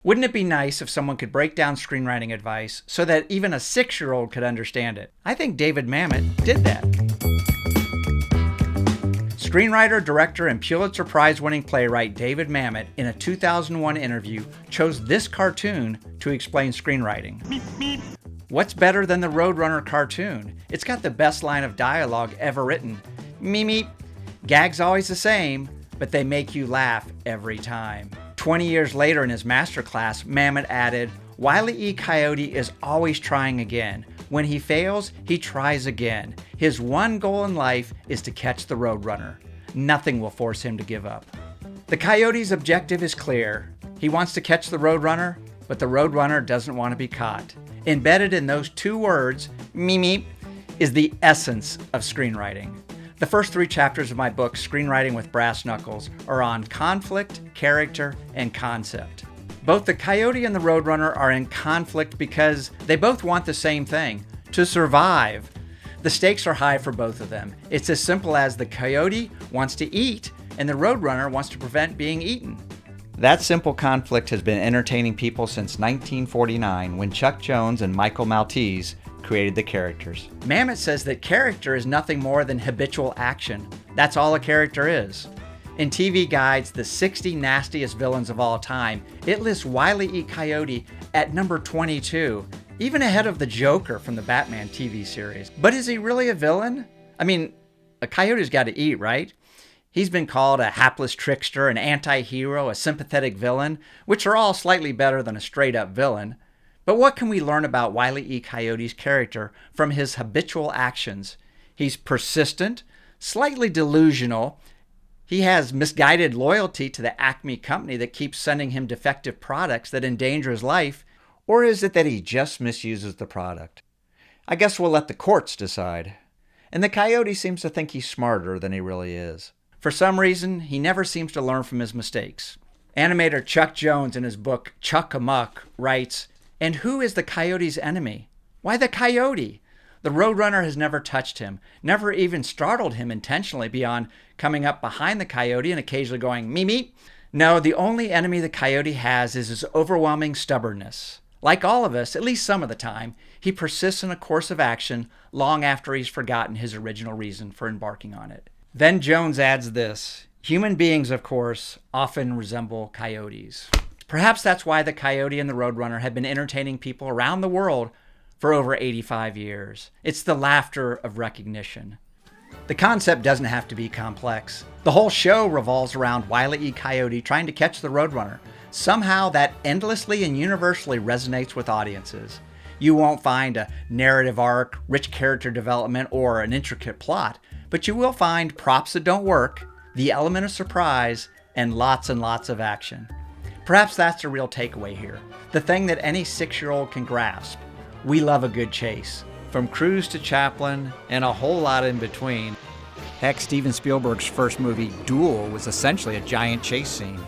Wouldn't it be nice if someone could break down screenwriting advice so that even a 6-year-old could understand it? I think David Mamet did that. Screenwriter, director, and Pulitzer Prize-winning playwright David Mamet, in a 2001 interview, chose this cartoon to explain screenwriting. Meep, meep. What's better than the Roadrunner cartoon? It's got the best line of dialogue ever written. Meep, meep. Gag's always the same, but they make you laugh every time. 20 years later in his masterclass, Mamet added, Wile E. Coyote is always trying again. When he fails, he tries again. His one goal in life is to catch the Roadrunner. Nothing will force him to give up. The Coyote's objective is clear. He wants to catch the Roadrunner, but the Roadrunner doesn't want to be caught. Embedded in those 2 words, meep meep, is the essence of screenwriting. The first 3 chapters of my book, Screenwriting with Brass Knuckles, are on conflict, character, and concept. Both the Coyote and the Roadrunner are in conflict because they both want the same thing, to survive. The stakes are high for both of them. It's as simple as the Coyote wants to eat and the Roadrunner wants to prevent being eaten. That simple conflict has been entertaining people since 1949 when Chuck Jones and Michael Maltese created the characters. Mamet says that character is nothing more than habitual action. That's all a character is. In TV Guide's The 60 Nastiest Villains of All Time, it lists Wile E. Coyote at number 22, even ahead of the Joker from the Batman TV series. But is he really a villain? I mean, a coyote's got to eat, right? He's been called a hapless trickster, an anti-hero, a sympathetic villain, which are all slightly better than a straight-up villain. But what can we learn about Wile E. Coyote's character from his habitual actions? He's persistent, slightly delusional. He has misguided loyalty to the Acme company that keeps sending him defective products that endanger his life. Or is it that he just misuses the product? I guess we'll let the courts decide. And the Coyote seems to think he's smarter than he really is. For some reason, he never seems to learn from his mistakes. Animator Chuck Jones, in his book Chuck-a-Muck, writes, And who is the Coyote's enemy? Why the Coyote? The Roadrunner has never touched him, never even startled him intentionally beyond coming up behind the Coyote and occasionally going, meep, meep. No, the only enemy the Coyote has is his overwhelming stubbornness. Like all of us, at least some of the time, he persists in a course of action long after he's forgotten his original reason for embarking on it. Then Jones adds this, human beings, of course, often resemble coyotes. Perhaps that's why the Coyote and the Roadrunner have been entertaining people around the world for over 85 years. It's the laughter of recognition. The concept doesn't have to be complex. The whole show revolves around Wile E. Coyote trying to catch the Roadrunner. Somehow that endlessly and universally resonates with audiences. You won't find a narrative arc, rich character development, or an intricate plot, but you will find props that don't work, the element of surprise, and lots of action. Perhaps that's the real takeaway here, the thing that any 6-year-old can grasp. We love a good chase, from Cruise to Chaplin, and a whole lot in between. Heck, Steven Spielberg's first movie, Duel, was essentially a giant chase scene.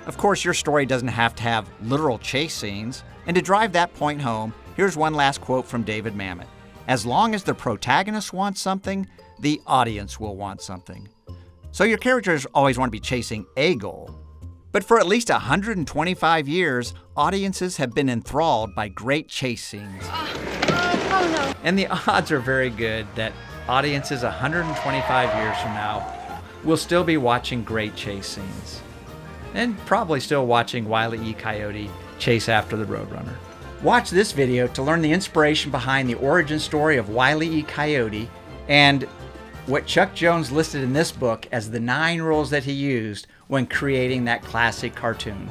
Of course, your story doesn't have to have literal chase scenes, and to drive that point home, here's one last quote from David Mamet. As long as the protagonist wants something, the audience will want something. So your characters always want to be chasing a goal. But for at least 125 years, audiences have been enthralled by great chase scenes. Oh no. And the odds are very good that audiences 125 years from now will still be watching great chase scenes. And probably still watching Wile E. Coyote chase after the Roadrunner. Watch this video to learn the inspiration behind the origin story of Wile E. Coyote and what Chuck Jones listed in this book as the 9 rules that he used when creating that classic cartoon.